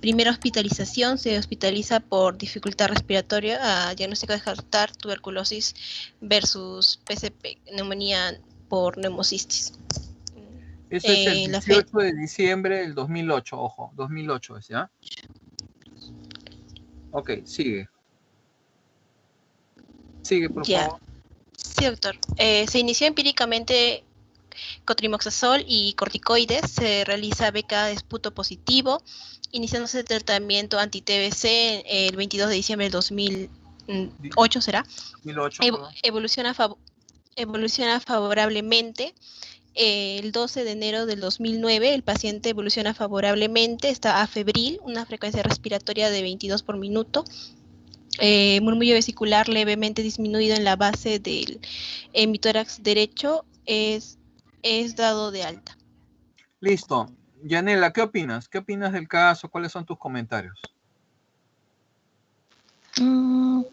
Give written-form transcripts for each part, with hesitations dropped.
Primera hospitalización, se hospitaliza por dificultad respiratoria a diagnóstico de Haftar, tuberculosis versus PCP, neumonía por neumocistis. Eso es el 18 de diciembre del 2008, ojo, 2008 es, ¿ya? Ok, sigue. Sigue, por favor. Sí, doctor. Se inició empíricamente cotrimoxazol y corticoides, se realiza beca de esputo positivo, iniciándose el tratamiento anti-TBC el 22 de diciembre del 2008, ¿será? 2008, evoluciona favorablemente. El 12 de enero del 2009 el paciente evoluciona favorablemente, está afebril, una frecuencia respiratoria de 22 por minuto, murmullo vesicular levemente disminuido en la base del hemitórax derecho, es dado de alta. Listo. Yanela, ¿qué opinas? ¿Qué opinas del caso? ¿Cuáles son tus comentarios?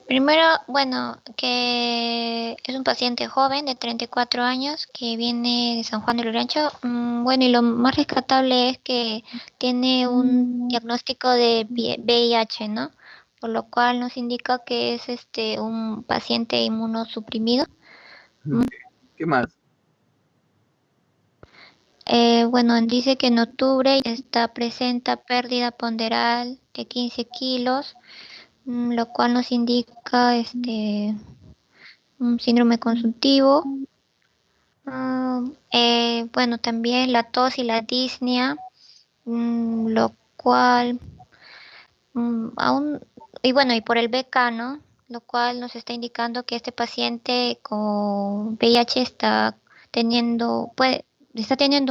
Primero, bueno, que es un paciente joven de 34 años que viene de San Juan de Lurigancho. Bueno, y lo más rescatable es que tiene un diagnóstico de VIH, ¿no? Por lo cual nos indica que es un paciente inmunosuprimido. ¿Qué más? Bueno, dice que en octubre presenta pérdida ponderal de 15 kilos, lo cual nos indica un síndrome consultivo. Bueno, también la tos y la disnea, lo cual aún, y bueno, y por el BK, ¿no? Lo cual nos está indicando que este paciente con VIH está teniendo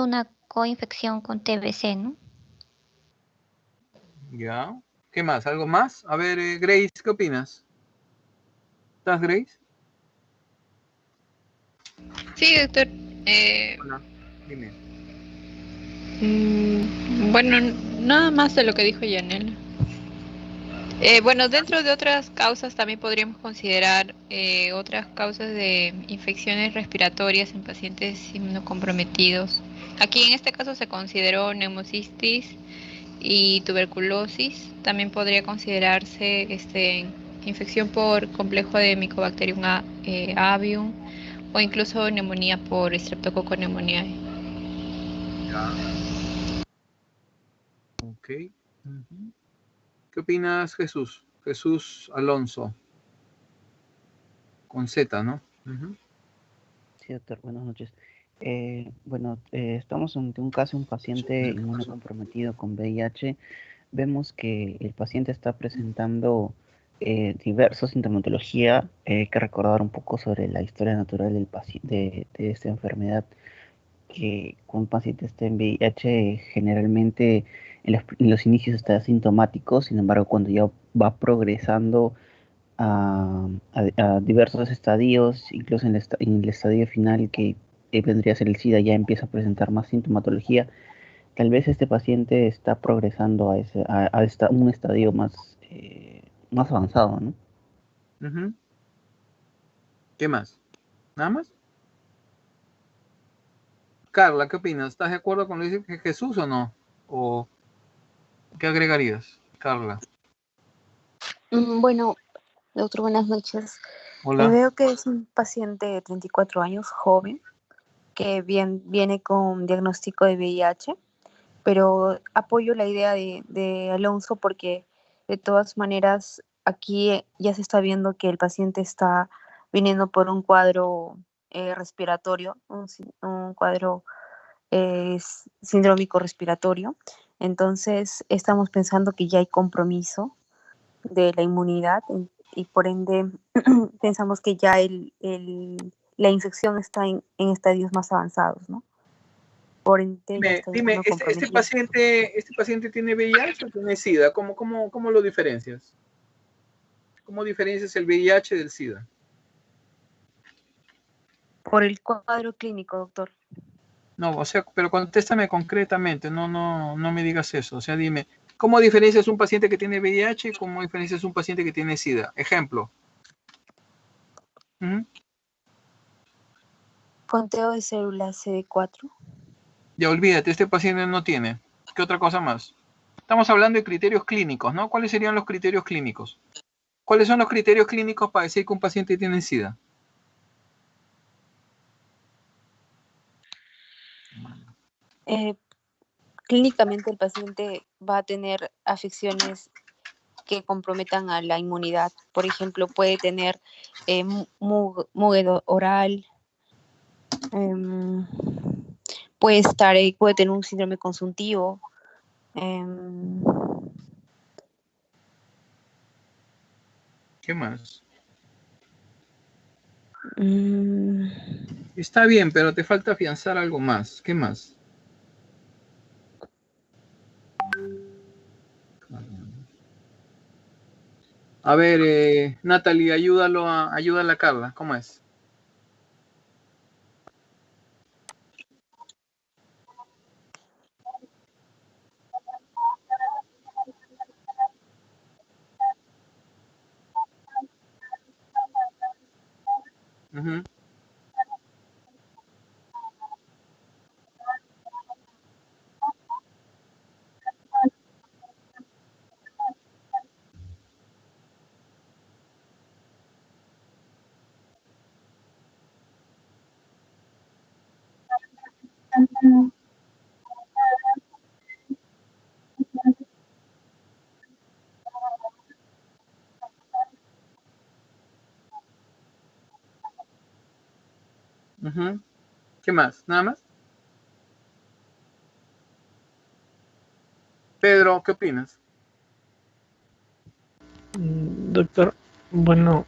una coinfección con TBC, ¿no? Ya. ¿Qué más? ¿Algo más? A ver, Grace, ¿qué opinas? ¿Estás, Grace? Sí, doctor. Hola, dime. Bueno, nada más de lo que dijo Yanel. Bueno, dentro de otras causas también podríamos considerar otras causas de infecciones respiratorias en pacientes inmunocomprometidos. Aquí en este caso se consideró neumocistis y tuberculosis. También podría considerarse infección por complejo de Mycobacterium avium o incluso neumonía por Streptococcus pneumoniae. Ya. Ok. ¿Qué opinas, Jesús? Jesús Alonso. Con Z, ¿no? Sí, doctor, buenas noches. Bueno, estamos ante un caso, un paciente inmunocomprometido con VIH. Vemos que el paciente está presentando diversa sintomatología. Hay que recordar un poco sobre la historia natural del de esta enfermedad, que cuando un paciente está en VIH generalmente en los inicios está asintomático. Sin embargo, cuando ya va progresando a diversos estadios, incluso en el estadio final que vendría a ser el SIDA, ya empieza a presentar más sintomatología. Tal vez este paciente está progresando a un estadio más avanzado, ¿no? ¿Qué más? ¿Nada más? Carla, ¿qué opinas? ¿Estás de acuerdo con lo que dice Jesús o no? ¿O qué agregarías, Carla? Bueno, doctor, buenas noches. Hola. Veo que es un paciente de 34 años, joven, que viene con diagnóstico de VIH, pero apoyo la idea de Alonso porque de todas maneras aquí ya se está viendo que el paciente está viniendo por un cuadro respiratorio, un cuadro sindrómico respiratorio. Entonces estamos pensando que ya hay compromiso de la inmunidad y por ende pensamos que ya la infección está en estadios más avanzados, ¿no? Por ende ya está Dime, ¿este paciente tiene VIH o tiene SIDA? ¿Cómo lo diferencias? ¿Cómo diferencias el VIH del SIDA? Por el cuadro clínico, doctor. No, o sea, pero contéstame concretamente, no me digas eso. O sea, dime, ¿cómo diferencias un paciente que tiene VIH y cómo diferencias un paciente que tiene SIDA? Ejemplo. Conteo de células CD4. Ya olvídate, este paciente no tiene. ¿Qué otra cosa más? Estamos hablando de criterios clínicos, ¿no? ¿Cuáles serían los criterios clínicos? ¿Cuáles son los criterios clínicos para decir que un paciente tiene SIDA? Clínicamente el paciente va a tener afecciones que comprometan a la inmunidad. Por ejemplo, puede tener mugue oral, puede tener un síndrome consuntivo. ¿Qué más? mm, Está bien, pero te falta afianzar algo más. ¿Qué más? A ver, Natalie, ayúdala a Carla. ¿Cómo es? Ujú, ujú. ¿Qué más? ¿Nada más? Pedro, ¿qué opinas? Doctor, bueno,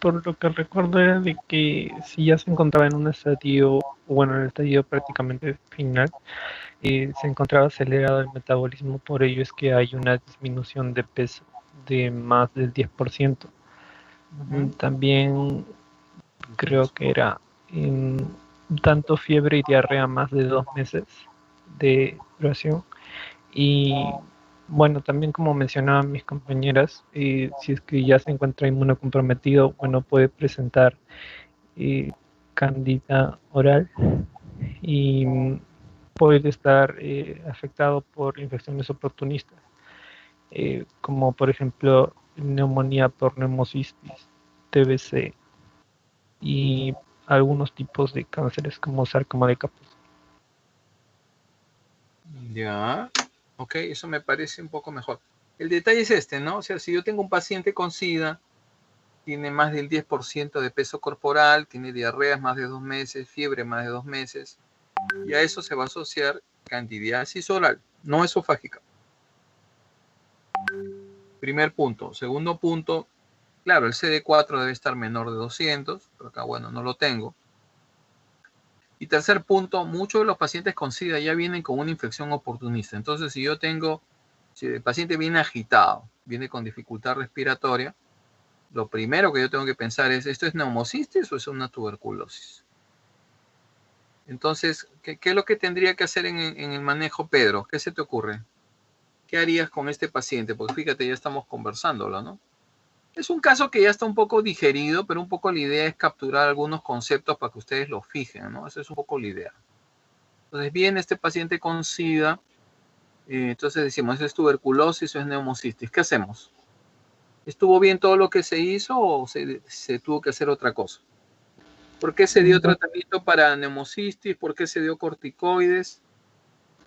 por lo que recuerdo era de que si ya se encontraba en un estadio, bueno, en el estadio prácticamente final, se encontraba acelerado el metabolismo, por ello es que hay una disminución de peso de más del 10%. También creo que era tanto fiebre y diarrea más de 2 meses de duración. Y bueno, también como mencionaban mis compañeras, si es que ya se encuentra inmunocomprometido, bueno, puede presentar cándida oral y puede estar afectado por infecciones oportunistas, como por ejemplo neumonía por neumocistis, TBC y algunos tipos de cánceres como sarcoma de Kaposi. Ya, ok, eso me parece un poco mejor. El detalle es este, ¿no? O sea, si yo tengo un paciente con SIDA, tiene más del 10% de peso corporal, tiene diarreas más de 2 meses, fiebre más de 2 meses, y a eso se va a asociar candidiasis oral, no esofágica. Primer punto. Segundo punto, claro, el CD4 debe estar menor de 200, pero acá, bueno, no lo tengo. Y tercer punto, muchos de los pacientes con SIDA ya vienen con una infección oportunista. Entonces, si el paciente viene agitado, viene con dificultad respiratoria, lo primero que yo tengo que pensar es, ¿esto es neumocistis o es una tuberculosis? Entonces, ¿qué es lo que tendría que hacer en el manejo, Pedro? ¿Qué se te ocurre? ¿Qué harías con este paciente? Porque fíjate, ya estamos conversándolo, ¿no? Es un caso que ya está un poco digerido, pero un poco la idea es capturar algunos conceptos para que ustedes lo fijen, ¿no? Esa es un poco la idea. Entonces, viene este paciente con SIDA, entonces decimos, ¿es tuberculosis o es neumocistis? ¿Qué hacemos? ¿Estuvo bien todo lo que se hizo o se tuvo que hacer otra cosa? ¿Por qué se dio tratamiento para neumocistis? ¿Por qué se dio corticoides?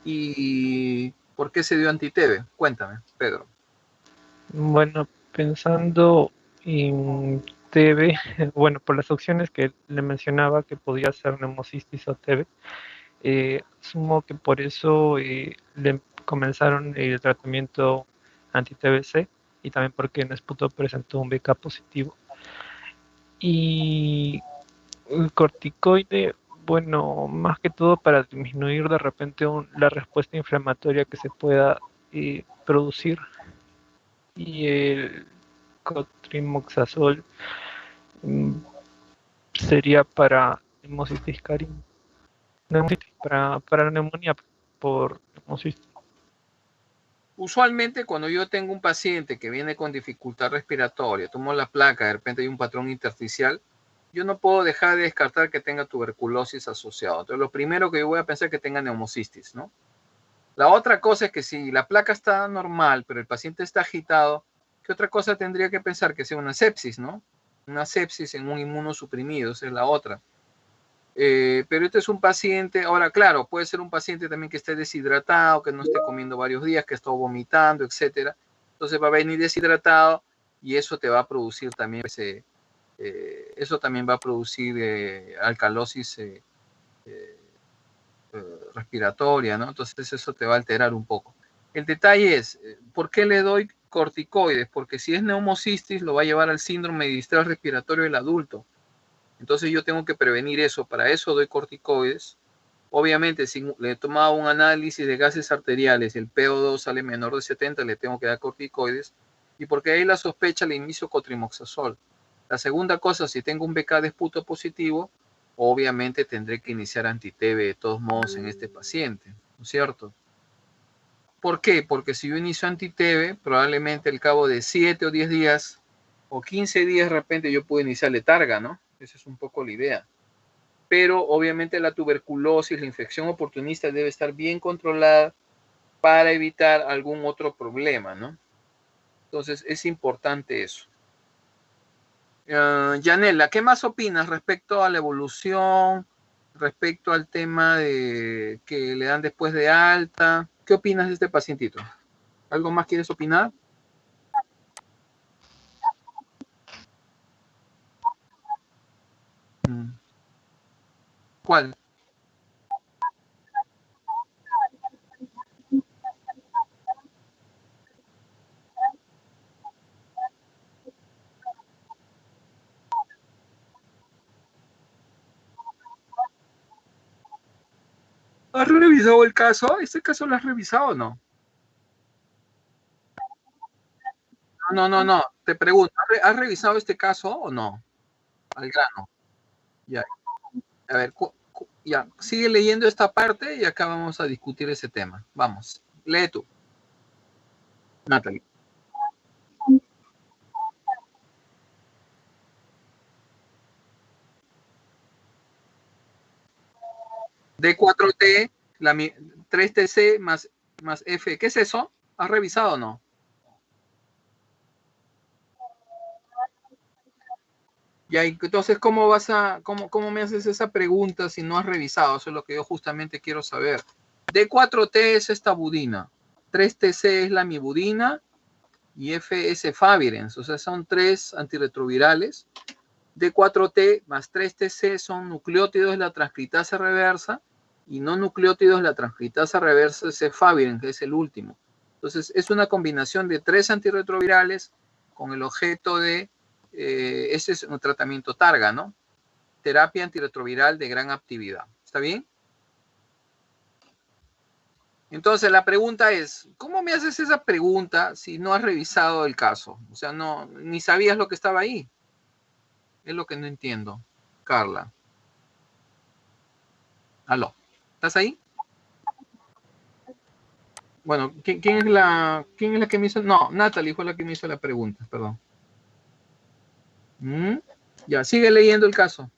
¿Y por qué se dio anti-TB? Cuéntame, Pedro. Bueno, pensando en TB, bueno, por las opciones que le mencionaba que podía ser neumocistis o TB, asumo que por eso le comenzaron el tratamiento anti-TBC y también porque Nesputo presentó un BK positivo. Y el corticoide, bueno, más que todo para disminuir de repente la respuesta inflamatoria que se pueda producir. Y el cotrimoxazol mm, sería para hemocitis para neumonía por hemocitis. Usualmente cuando yo tengo un paciente que viene con dificultad respiratoria, tomo la placa, de repente hay un patrón intersticial, yo no puedo dejar de descartar que tenga tuberculosis asociado. Entonces lo primero que yo voy a pensar es que tenga neumocistis, ¿no? La otra cosa es que si la placa está normal, pero el paciente está agitado, ¿qué otra cosa tendría que pensar? Que sea una sepsis, ¿no? Una sepsis en un inmunosuprimido, esa es la otra. Pero este es un paciente, ahora claro, puede ser un paciente también que esté deshidratado, que no esté comiendo varios días, que esté vomitando, etcétera. Entonces va a venir deshidratado y eso te va a producir también eso también va a producir alcalosis respiratoria, ¿no? Entonces eso te va a alterar un poco. El detalle es, ¿por qué le doy corticoides? Porque si es neumocistis, lo va a llevar al síndrome de distrés respiratorio del adulto. Entonces yo tengo que prevenir eso. Para eso doy corticoides. Obviamente, si le he tomado un análisis de gases arteriales, el PO2 sale menor de 70, le tengo que dar corticoides. Y porque hay la sospecha, le inicio cotrimoxazol. La segunda cosa, si tengo un BK de esputo positivo, obviamente tendré que iniciar anti-TB de todos modos en este paciente, ¿no es cierto? ¿Por qué? Porque si yo inicio anti-TB, probablemente al cabo de 7 o 10 días o 15 días de repente yo puedo iniciar letarga, ¿no? Esa es un poco la idea. Pero obviamente la tuberculosis, la infección oportunista debe estar bien controlada para evitar algún otro problema, ¿no? Entonces es importante eso. Yanela, ¿qué más opinas respecto a la evolución, respecto al tema de que le dan después de alta? ¿Qué opinas de este pacientito? ¿Algo más quieres opinar? ¿Cuál? ¿Has revisado el caso? ¿Este caso lo has revisado o no? No. Te pregunto, ¿has revisado este caso o no? Al grano. Ya. A ver, ya. Sigue leyendo esta parte y acá vamos a discutir ese tema. Vamos. Lee tú, Natalie. D4T, 3TC más F. ¿Qué es eso? ¿Has revisado o no? Ya, entonces, ¿cómo me haces esa pregunta si no has revisado? Eso es lo que yo justamente quiero saber. D4T es esta budina, 3TC es la mibudina y F es efavirenz, o sea, son 3 antirretrovirales. D4T más 3TC son nucleótidos de la transcriptasa reversa y no nucleótidos de la transcriptasa reversa es efavirenz, que es el último. Entonces, es una combinación de 3 antirretrovirales con el objeto de ese es un tratamiento targa, ¿no? Terapia antirretroviral de gran actividad. ¿Está bien? Entonces la pregunta es, ¿cómo me haces esa pregunta si no has revisado el caso? O sea, no, ni sabías lo que estaba ahí. Es lo que no entiendo. Carla. Aló. ¿Estás ahí? Bueno, ¿quién es la que me hizo? No, Natalie fue la que me hizo la pregunta, perdón. Ya, sigue leyendo el caso.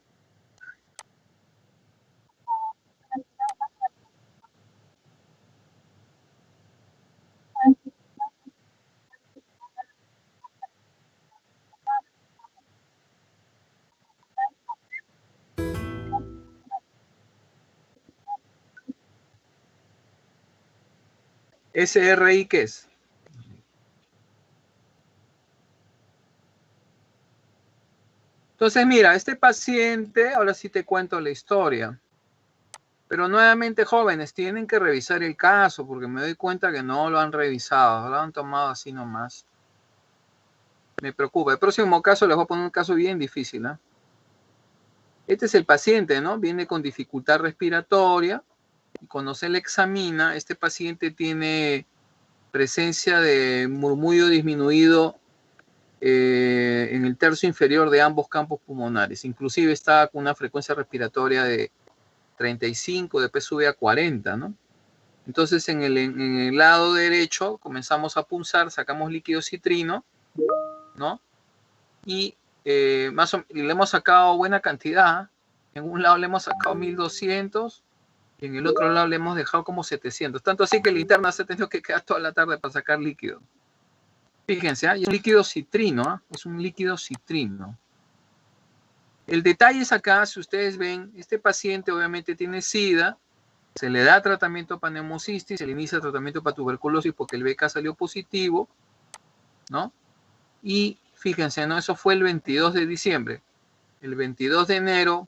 SRI, ¿qué es? Entonces, mira, este paciente, ahora sí te cuento la historia. Pero nuevamente, jóvenes, tienen que revisar el caso porque me doy cuenta que no lo han revisado, lo han tomado así nomás. Me preocupa. El próximo caso les voy a poner un caso bien difícil, ¿eh? Este es el paciente, ¿no? Viene con dificultad respiratoria y cuando se le examina, este paciente tiene presencia de murmullo disminuido en el tercio inferior de ambos campos pulmonares. Inclusive está con una frecuencia respiratoria de 35, de PSV a 40, ¿no? Entonces en el lado derecho comenzamos a punzar, sacamos líquido citrino, ¿no? Y le hemos sacado buena cantidad. En un lado le hemos sacado 1200 Y en el otro lado le hemos dejado como 700. Tanto así que el interna se ha tenido que quedar toda la tarde para sacar líquido. Fíjense, es un líquido citrino, es un líquido citrino. El detalle es acá, si ustedes ven, este paciente obviamente tiene SIDA, se le da tratamiento para neumocistis, se le inicia tratamiento para tuberculosis porque el BK salió positivo, ¿no? Y fíjense, ¿no? Eso fue el 22 de diciembre. El 22 de enero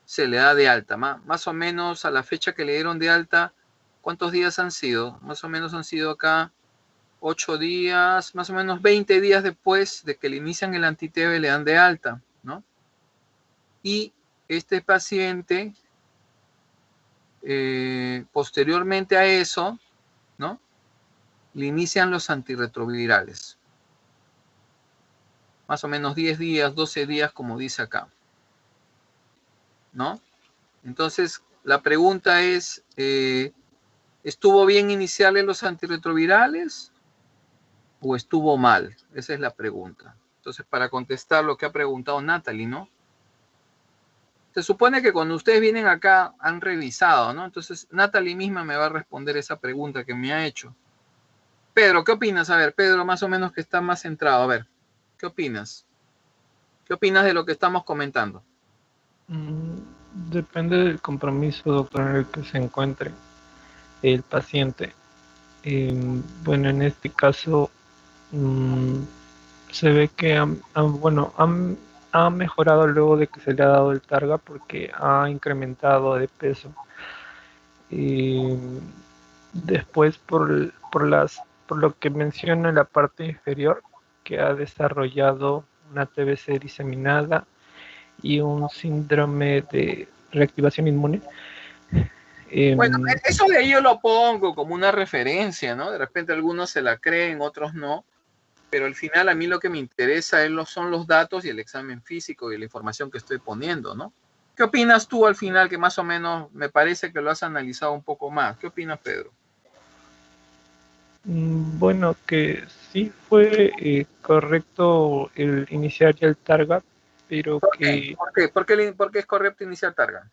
se le da de alta. Más o menos a la fecha que le dieron de alta, ¿cuántos días han sido? Más o menos han sido acá 8 días, más o menos 20 días después de que le inician el anti-TB le dan de alta, ¿no? Y este paciente, posteriormente a eso, ¿no? Le inician los antirretrovirales. Más o menos 10 días, 12 días, como dice acá, ¿no? Entonces, la pregunta es, ¿estuvo bien iniciarle los antirretrovirales o estuvo mal? Esa es la pregunta. Entonces, para contestar lo que ha preguntado Natalie, ¿no? Se supone que cuando ustedes vienen acá han revisado, ¿no? Entonces, Natalie misma me va a responder esa pregunta que me ha hecho. Pedro, ¿qué opinas? A ver, Pedro, más o menos que está más centrado. A ver, ¿qué opinas? ¿Qué opinas de lo que estamos comentando? Depende del compromiso, doctor, en el que se encuentre el paciente. Bueno, en este caso se ve que ha mejorado luego de que se le ha dado el Targa porque ha incrementado de peso. Después por lo que menciona en la parte inferior, que ha desarrollado una TBC diseminada y un síndrome de reactivación inmune. Bueno, eso de ahí yo lo pongo como una referencia, ¿no? De repente algunos se la creen, otros no, pero al final a mí lo que me interesa son los datos y el examen físico y la información que estoy poniendo, ¿no? ¿Qué opinas tú al final, que más o menos me parece que lo has analizado un poco más? ¿Qué opinas, Pedro? Bueno, que sí fue correcto el iniciar ya el Targa, pero ¿Por qué? ¿Por qué es correcto iniciar Targa?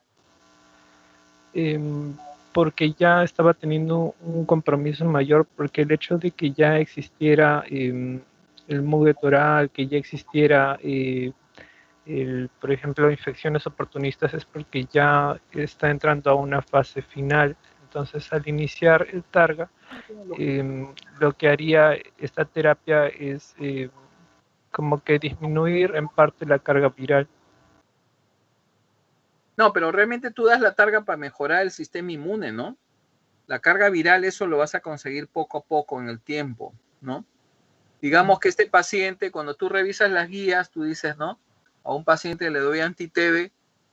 Porque ya estaba teniendo un compromiso mayor, porque el hecho de que ya existiera el muget oral, que ya existiera, por ejemplo, infecciones oportunistas, es porque ya está entrando a una fase final. Entonces, al iniciar el Targa, lo que haría esta terapia es como que disminuir en parte la carga viral. No, pero realmente tú das la Targa para mejorar el sistema inmune, ¿no? La carga viral, eso lo vas a conseguir poco a poco en el tiempo, ¿no? Digamos que este paciente, cuando tú revisas las guías, tú dices, ¿no? A un paciente le doy anti-TB,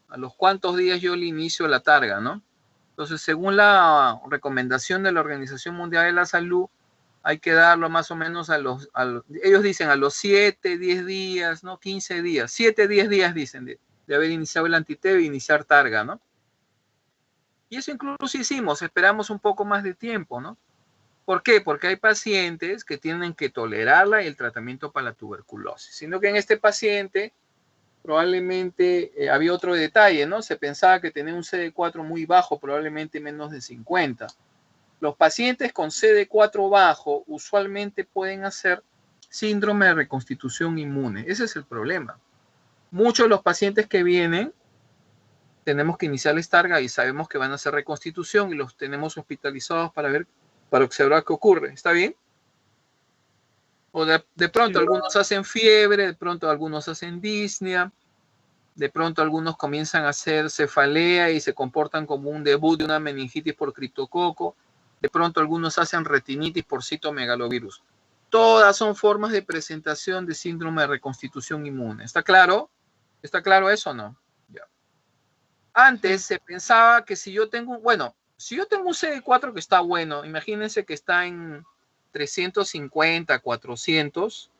a los cuantos días yo le inicio la Targa, ¿no? Entonces, según la recomendación de la Organización Mundial de la Salud, hay que darlo más o menos ellos dicen a los 7, 10 días, ¿no? 15 días, 7, 10 días dicen de haber iniciado el anti-TB e iniciar Targa, ¿no? Y eso incluso hicimos, esperamos un poco más de tiempo, ¿no? ¿Por qué? Porque hay pacientes que tienen que tolerarla y el tratamiento para la tuberculosis, sino que en este paciente probablemente había otro detalle, ¿no? Se pensaba que tenía un CD4 muy bajo, probablemente menos de 50. Los pacientes con CD4 bajo usualmente pueden hacer síndrome de reconstitución inmune. Ese es el problema. Muchos de los pacientes que vienen tenemos que iniciarles Targa y sabemos que van a hacer reconstitución y los tenemos hospitalizados para observar qué ocurre. ¿Está bien? O de pronto algunos hacen fiebre, de pronto algunos hacen disnea, de pronto algunos comienzan a hacer cefalea y se comportan como un debut de una meningitis por criptococo, de pronto algunos hacen retinitis por citomegalovirus. Todas son formas de presentación de síndrome de reconstitución inmune. ¿Está claro? ¿Está claro eso o no? Ya. Antes se pensaba que si yo tengo un CD4 que está bueno, imagínense que está en 350, 400,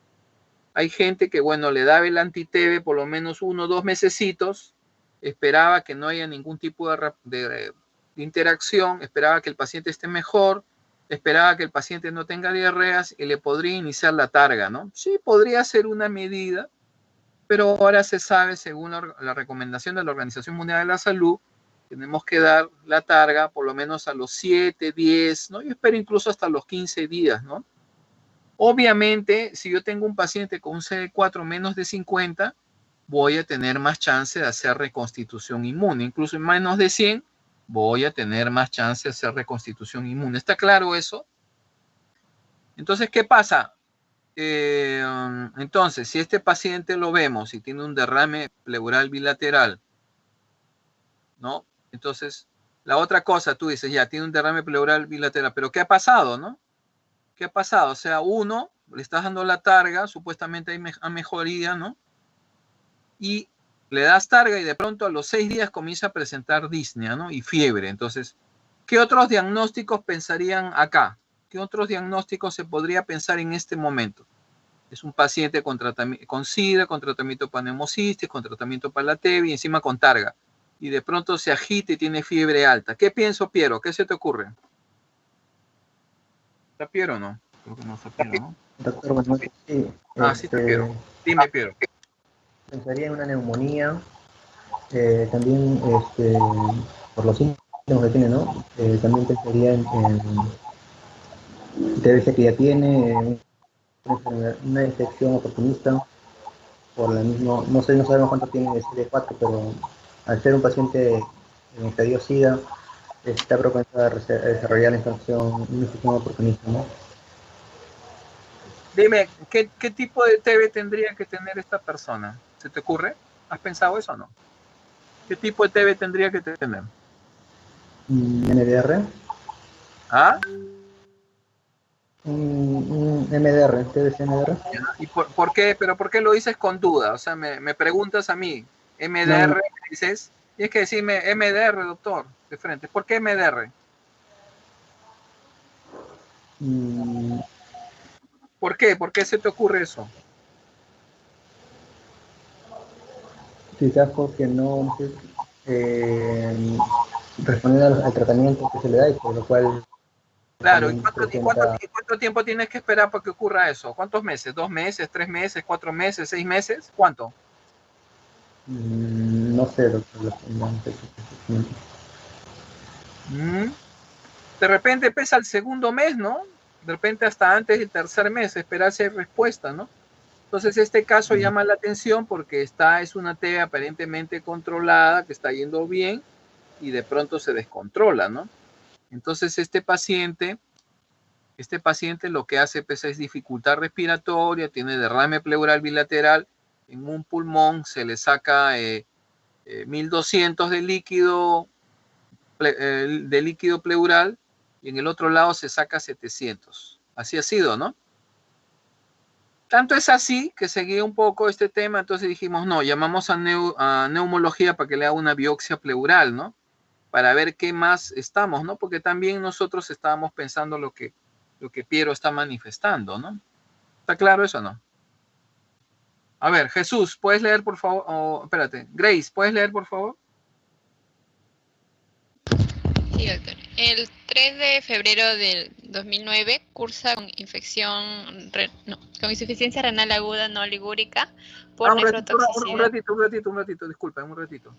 hay gente que, bueno, le daba el anti-TB por lo menos 1 o 2 mesecitos, esperaba que no haya ningún tipo de interacción, esperaba que el paciente esté mejor, esperaba que el paciente no tenga diarreas y le podría iniciar la Targa, ¿no? Sí, podría ser una medida, pero ahora se sabe, según la recomendación de la Organización Mundial de la Salud, tenemos que dar la targa por lo menos a los 7, 10, ¿no? Yo espero incluso hasta los 15 días, ¿no? Obviamente, si yo tengo un paciente con un CD4 menos de 50, voy a tener más chance de hacer reconstitución inmune. Incluso en menos de 100, voy a tener más chance de hacer reconstitución inmune. ¿Está claro eso? Entonces, ¿qué pasa? Entonces, si este paciente lo vemos y tiene un derrame pleural bilateral, ¿no? Entonces, la otra cosa, tú dices, ya, tiene un derrame pleural bilateral, pero ¿qué ha pasado, no? ¿Qué ha pasado? O sea, uno, le estás dando la targa, supuestamente hay mejoría, ¿no? Y le das targa y de pronto a los 6 días comienza a presentar disnea, ¿no? Y fiebre. Entonces, ¿qué otros diagnósticos pensarían acá? ¿Qué otros diagnósticos se podría pensar en este momento? Es un paciente con SIDA, con tratamiento para neumocistis, con tratamiento para la TB y encima con targa. Y de pronto se agita y tiene fiebre alta. ¿Qué pienso, Piero? ¿Qué se te ocurre? ¿Está Piero o no? Creo que no está Piero, ¿no? Doctor, buenas noches. Sí, Sí está Piero. Dime, Piero. pensaría en una neumonía, también por los síntomas que tiene, ¿no? También pensaría en TBC que ya tiene, una infección oportunista, por la misma, no sé, no sabemos cuánto tiene de CD4, pero al ser un paciente en estadio SIDA, está propensa a desarrollar una infección oportunista, ¿no? Dime, ¿qué tipo de TB tendría que tener esta persona? ¿Se te ocurre? ¿Has pensado eso o no? ¿Qué tipo de TB tendría que tener? MDR. ¿Ah? MDR, TBC MDR. ¿Y por qué? ¿Pero por qué lo dices con duda? O sea, me preguntas a mí, MDR, No. me dices, tienes que decirme MDR, doctor, de frente. ¿Por qué MDR? ¿Por qué? ¿Por qué se te ocurre eso? Quizás porque no responde al tratamiento que se le da y por lo cual Claro, ¿y también presenta, cuánto tiempo tienes que esperar para que ocurra eso? ¿Cuántos meses? ¿2 meses? ¿3 meses? ¿4 meses? ¿6 meses? ¿Cuánto? no sé, doctor. De repente pesa el segundo mes, ¿no? De repente hasta antes del tercer mes, esperarse respuesta, ¿no? Entonces este caso llama la atención porque es una T aparentemente controlada, que está yendo bien y de pronto se descontrola, ¿no? Entonces este paciente lo que hace pues, es dificultad respiratoria, tiene derrame pleural bilateral, en un pulmón se le saca 1200 de líquido pleural y en el otro lado se saca 700. Así ha sido, ¿no? Tanto es así que seguía un poco este tema, entonces dijimos, no, llamamos a neumología para que le haga una biopsia pleural, ¿no? Para ver qué más estamos, ¿no? Porque también nosotros estábamos pensando lo que Piero está manifestando, ¿no? ¿Está claro eso o no? A ver, Jesús, ¿puedes leer, por favor? Espérate, Grace, ¿puedes leer, por favor? Sí, doctor. El 3 de febrero del 2009 cursa con con insuficiencia renal aguda no ligúrica por nefrotoxicidad. Un ratito, disculpa, un ratito.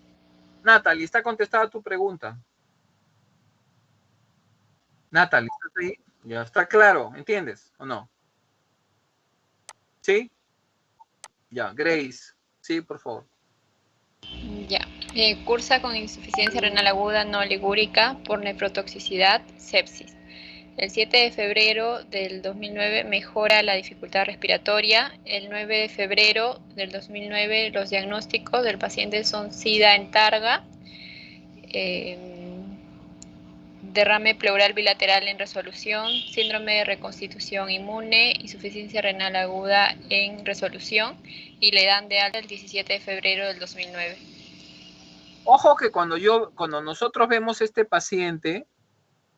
Natalie, está contestada tu pregunta. Natalie, ¿estás ahí? Ya está claro, ¿entiendes o no? ¿Sí? Ya, Grace, sí, por favor. Ya. Cursa con insuficiencia renal aguda no ligúrica por nefrotoxicidad, sepsis. El 7 de febrero del 2009 mejora la dificultad respiratoria. El 9 de febrero del 2009 los diagnósticos del paciente son SIDA en targa, derrame pleural bilateral en resolución, síndrome de reconstitución inmune, insuficiencia renal aguda en resolución y le dan de alta el 17 de febrero del 2009. Ojo que cuando nosotros vemos este paciente,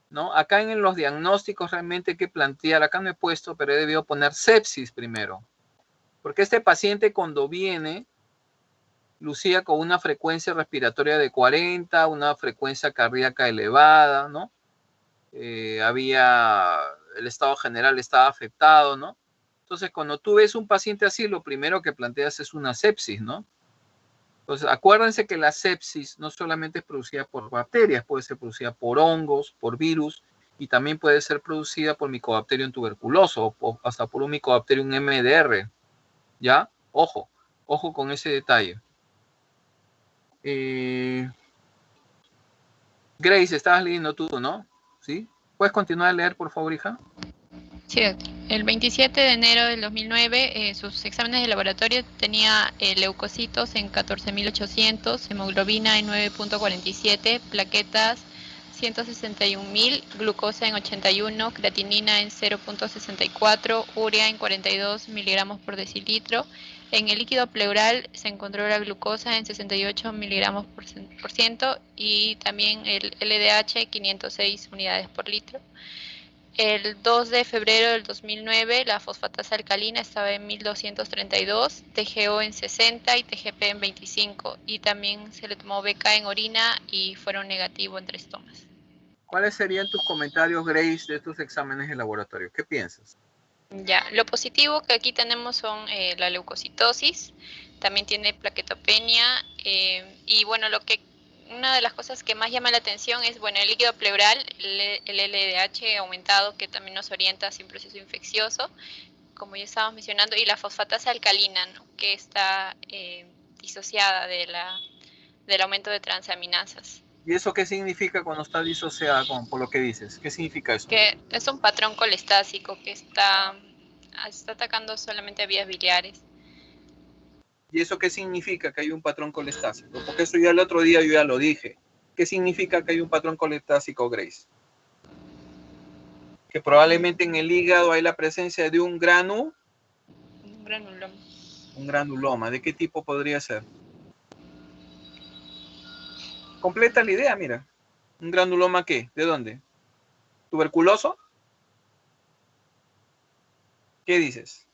¿no? Acá en los diagnósticos realmente hay que plantear, acá no he puesto, pero he debido poner sepsis primero. Porque este paciente cuando viene, lucía con una frecuencia respiratoria de 40, una frecuencia cardíaca elevada, ¿no? El estado general estaba afectado, ¿no? Entonces, cuando tú ves un paciente así, lo primero que planteas es una sepsis, ¿no? Entonces, acuérdense que la sepsis no solamente es producida por bacterias, puede ser producida por hongos, por virus, y también puede ser producida por Mycobacterium tuberculoso o hasta por un Mycobacterium MDR. ¿Ya? Ojo, ojo con ese detalle. Grace, estabas leyendo tú, ¿no? ¿Sí? ¿Puedes continuar a leer, por favor, hija? Sí, doctor. El 27 de enero del 2009, sus exámenes de laboratorio tenía leucocitos en 14.800, hemoglobina en 9.47, plaquetas 161.000, glucosa en 81, creatinina en 0.64, urea en 42 miligramos por decilitro. En el líquido pleural se encontró la glucosa en 68 miligramos por ciento y también el LDH 506 unidades por litro. El 2 de febrero del 2009, la fosfatasa alcalina estaba en 1232, TGO en 60 y TGP en 25. Y también se le tomó BK en orina y fueron negativos en 3 tomas. ¿Cuáles serían tus comentarios, Grace, de estos exámenes de laboratorio? ¿Qué piensas? Ya, lo positivo que aquí tenemos son la leucocitosis, también tiene plaquetopenia y bueno, una de las cosas que más llama la atención es, bueno, el líquido pleural, el LDH aumentado, que también nos orienta hacia un proceso infeccioso, como ya estábamos mencionando, y la fosfatasa alcalina, ¿no?, que está disociada del aumento de transaminasas. ¿Y eso qué significa cuando está disociada, por lo que dices? ¿Qué significa eso? Que es un patrón colestásico que está atacando solamente a vías biliares. ¿Y eso qué significa que hay un patrón colestásico? Porque eso ya el otro día yo ya lo dije. ¿Qué significa que hay un patrón colestásico, Grace? Que probablemente en el hígado hay la presencia de un granuloma. Un granuloma. ¿De qué tipo podría ser? Completa la idea, mira. ¿Un granuloma qué? ¿De dónde? ¿Tuberculoso? ¿Qué dices?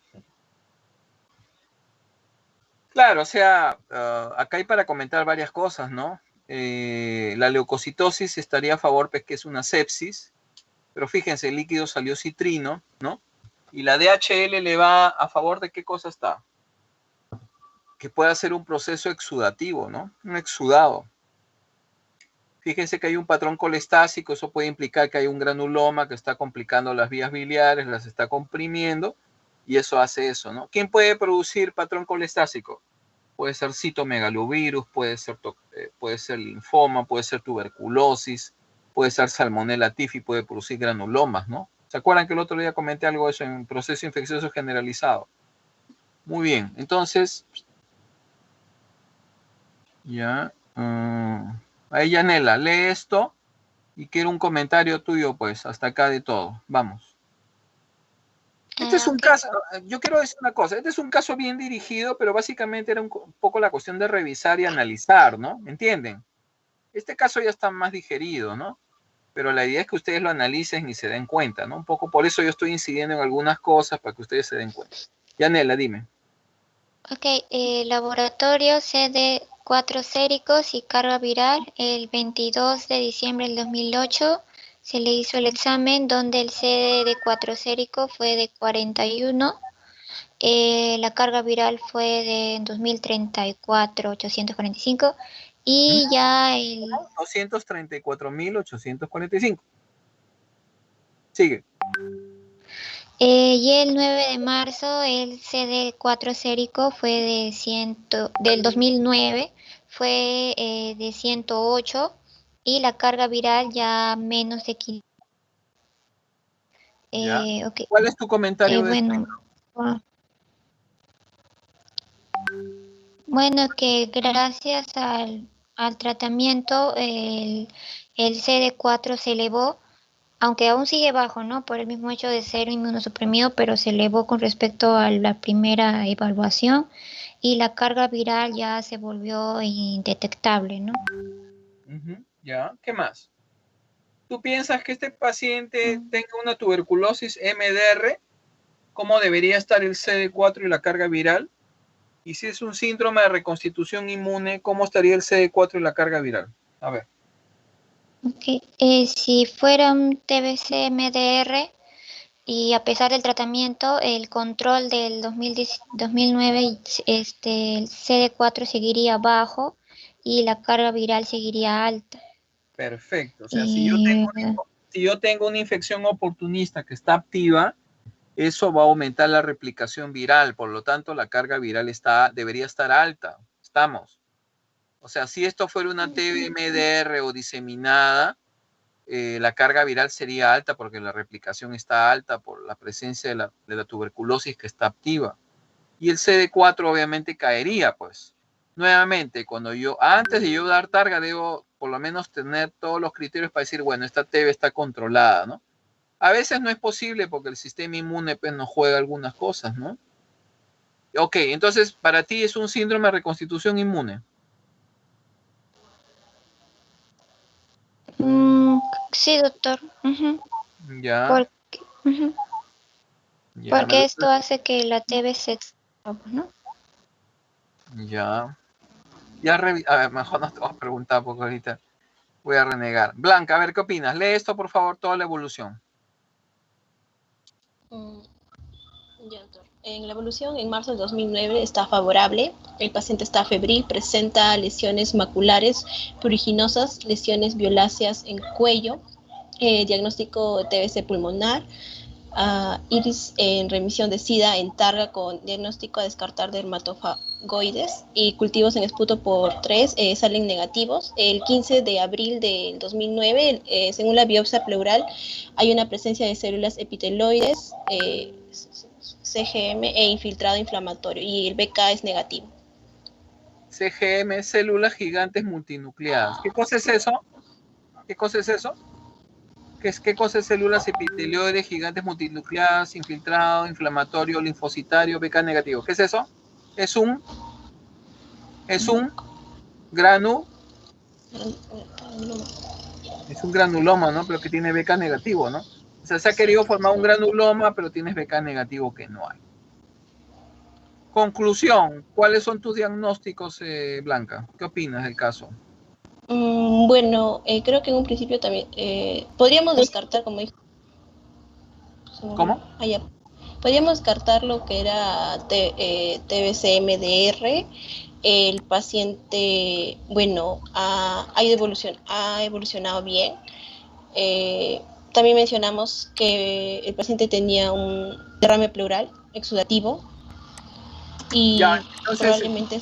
Claro, o sea, acá hay para comentar varias cosas, ¿no? La leucocitosis estaría a favor, pues, que es una sepsis, pero fíjense, el líquido salió citrino, ¿no? Y la DHL le va a favor de qué cosa está. Que pueda ser un proceso exudativo, ¿no? Un exudado. Fíjense que hay un patrón colestásico, eso puede implicar que hay un granuloma que está complicando las vías biliares, las está comprimiendo, y eso hace eso, ¿no? ¿Quién puede producir patrón colestásico? Puede ser citomegalovirus, puede ser linfoma, puede ser tuberculosis, puede ser salmonella typhi, puede producir granulomas, ¿no? ¿Se acuerdan que el otro día comenté algo de eso en proceso infeccioso generalizado? Muy bien, entonces, ya, ahí Yanela, lee esto y quiero un comentario tuyo, pues, hasta acá de todo. Vamos. Este es un caso, yo quiero decir una cosa, este es un caso bien dirigido, pero básicamente era un poco la cuestión de revisar y analizar, ¿no? ¿Entienden? Este caso ya está más digerido, ¿no? Pero la idea es que ustedes lo analicen y se den cuenta, ¿no? Un poco por eso yo estoy incidiendo en algunas cosas para que ustedes se den cuenta. Yanela, dime. Ok, laboratorio CD4 séricos y carga viral. El 22 de diciembre del 2008 se le hizo el examen donde el CD4 sérico fue de 41. La carga viral fue de 2034.845 y ya el 234.845. Sigue. Y el 9 de marzo el CD4 sérico fue del 2009 fue de 108 y la carga viral ya menos de 500. Okay. ¿Cuál es tu comentario de bueno, bueno, que gracias al tratamiento el CD4 se elevó, aunque aún sigue bajo, ¿no? Por el mismo hecho de ser inmunosuprimido, pero se elevó con respecto a la primera evaluación y la carga viral ya se volvió indetectable, ¿no? Ya, ¿qué más? ¿Tú piensas que este paciente tenga una tuberculosis MDR? ¿Cómo debería estar el CD4 y la carga viral? Y si es un síndrome de reconstitución inmune, ¿cómo estaría el CD4 y la carga viral? A ver. Okay. Si fuera un TBC MDR, Y a pesar del tratamiento, el control del 2009, el CD4 seguiría bajo y la carga viral seguiría alta. Perfecto. O sea, Y, si yo tengo una infección oportunista que está activa, eso va a aumentar la replicación viral. Por lo tanto, la carga viral debería estar alta. Estamos. O sea, si esto fuera una TBMDR o diseminada, la carga viral sería alta porque la replicación está alta por la presencia de la tuberculosis que está activa. Y el CD4 obviamente caería, pues. Nuevamente, antes de yo dar targa, debo por lo menos tener todos los criterios para decir, bueno, esta TB está controlada, ¿no? A veces no es posible porque el sistema inmune pues, nos juega algunas cosas, ¿no? Ok, entonces para ti es un síndrome de reconstitución inmune. sí, doctor. Ya. Porque esto hace que la TB se... ¿no? Ya. A ver, mejor no te voy a preguntar porque ahorita voy a renegar. Blanca, a ver, ¿qué opinas? Lee esto, por favor, toda la evolución. Ya, doctor. En la evolución, en marzo del 2009 está favorable. El paciente está febril, presenta lesiones maculares pruriginosas, lesiones violáceas en cuello, diagnóstico de TBC pulmonar, iris en remisión de SIDA en targa con diagnóstico a descartar dermatofagoides y cultivos en esputo por 3 salen negativos. El 15 de abril del 2009, según la biopsia pleural, hay una presencia de células epiteloides, CGM e infiltrado inflamatorio y el BK es negativo. CGM, células gigantes multinucleadas. ¿Qué cosa es eso? ¿Qué cosa es eso? ¿Qué cosa es células epitelioides gigantes multinucleadas, infiltrado, inflamatorio, linfocitario, BK negativo? ¿Qué es eso? Es un granuloma, ¿no? Pero que tiene BK negativo, ¿no? O sea, se ha querido formar un granuloma, pero tienes BK negativo que no hay. Conclusión, ¿cuáles son tus diagnósticos, Blanca? ¿Qué opinas del caso? Bueno, creo que en un principio también podríamos descartar, como dijo. ¿Cómo? Podríamos descartar lo que era TBC-MDR. El paciente, bueno, ha evolucionado bien. También mencionamos que el paciente tenía un derrame pleural exudativo y ya, entonces, probablemente...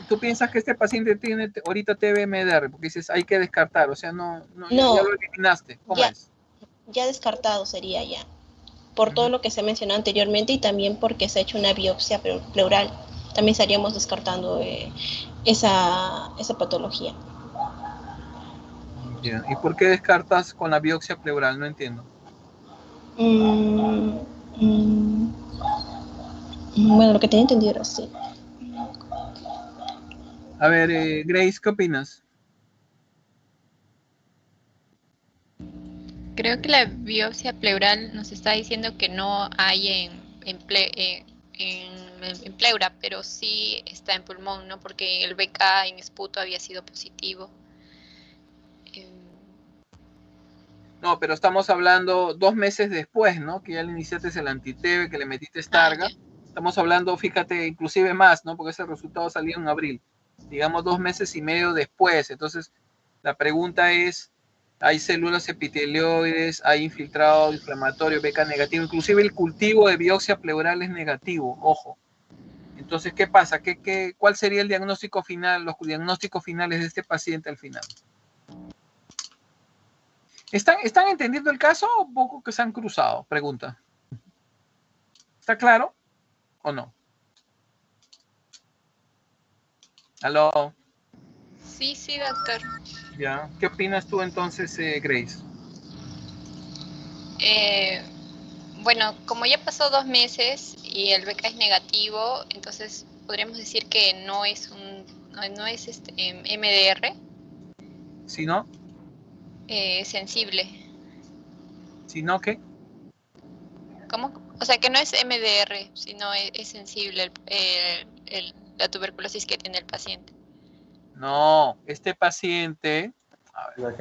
¿tú piensas que este paciente tiene ahorita TBMDR? Porque dices, hay que descartar, o sea, no ya lo eliminaste. ¿Cómo es? Ya descartado sería ya, por todo lo que se mencionó anteriormente y también porque se ha hecho una biopsia pleural. También estaríamos descartando esa patología. Yeah. ¿Y por qué descartas con la biopsia pleural? No entiendo. Bueno, lo que tenía entendido era así. A ver, Grace, ¿qué opinas? Creo que la biopsia pleural nos está diciendo que no hay en pleura, pero sí está en pulmón, ¿no? Porque el BK en esputo había sido positivo. No, pero estamos hablando 2 meses después, ¿no? Que ya le iniciaste el anti-TB, que le metiste targa. Estamos hablando, fíjate, inclusive más, ¿no? Porque ese resultado salió en abril. Digamos 2 meses y medio después. Entonces, la pregunta es, hay células epitelioides, hay infiltrado inflamatorio, BK negativo, inclusive el cultivo de biopsia pleural es negativo, ojo. Entonces, ¿qué pasa? ¿Cuál sería el diagnóstico final, los diagnósticos finales de este paciente al final? ¿Están entendiendo el caso o poco que se han cruzado? Pregunta. ¿Está claro o no? ¿Aló? Sí, doctor. Ya. ¿Qué opinas tú entonces, Grace? Bueno, como ya pasó 2 meses y el BK es negativo, entonces podríamos decir que no es MDR. ¿Si no? Sensible. ¿Si no qué? ¿Cómo? O sea, que no es MDR, sino es sensible la tuberculosis que tiene el paciente. No, este paciente... A ver,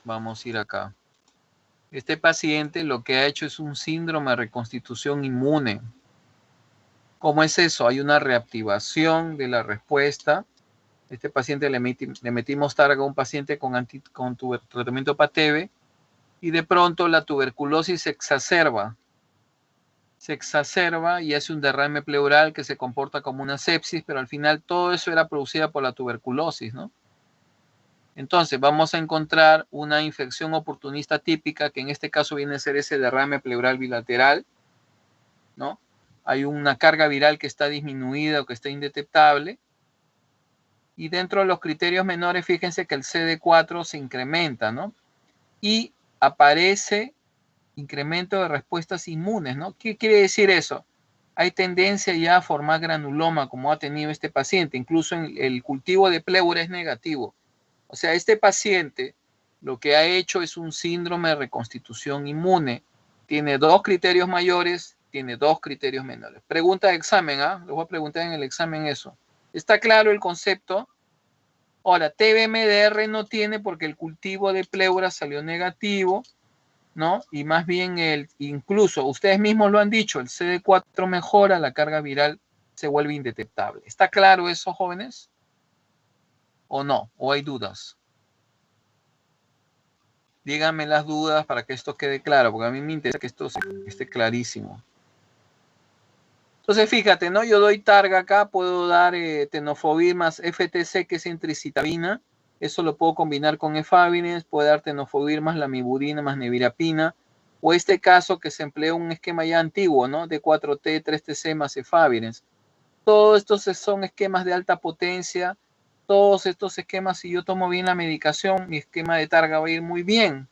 vamos a ir acá. Este paciente lo que ha hecho es un síndrome de reconstitución inmune. ¿Cómo es eso? Hay una reactivación de la respuesta. Este paciente le metimos targa a un paciente con tratamiento PATEVE y de pronto la tuberculosis se exacerba y hace un derrame pleural que se comporta como una sepsis, pero al final todo eso era producido por la tuberculosis, ¿no? Entonces vamos a encontrar una infección oportunista típica, que en este caso viene a ser ese derrame pleural bilateral, ¿no? Hay una carga viral que está disminuida o que está indetectable. Y dentro de los criterios menores, fíjense que el CD4 se incrementa, ¿no? Y aparece incremento de respuestas inmunes, ¿no? ¿Qué quiere decir eso? Hay tendencia ya a formar granuloma, como ha tenido este paciente. Incluso en el cultivo de pleura es negativo. O sea, este paciente lo que ha hecho es un síndrome de reconstitución inmune. Tiene 2 criterios mayores, tiene 2 criterios menores. Pregunta de examen, ¿ah? Les voy a preguntar en el examen eso. ¿Está claro el concepto? Ahora, TBMDR no tiene porque el cultivo de pleura salió negativo, ¿no? Y más bien, incluso ustedes mismos lo han dicho, el CD4 mejora, la carga viral se vuelve indetectable. ¿Está claro eso, jóvenes? ¿O no? ¿O hay dudas? Díganme las dudas para que esto quede claro, porque a mí me interesa que esto esté clarísimo. Entonces, fíjate, ¿no? Yo doy targa acá, puedo dar tenofovir más FTC, que es entricitabina. Eso lo puedo combinar con efavirenz, puedo dar tenofovir más lamivudina más nevirapina. O este caso que se emplea un esquema ya antiguo, ¿no? De 4T, 3TC más efavirenz. Todos estos son esquemas de alta potencia. Todos estos esquemas, si yo tomo bien la medicación, mi esquema de targa va a ir muy bien.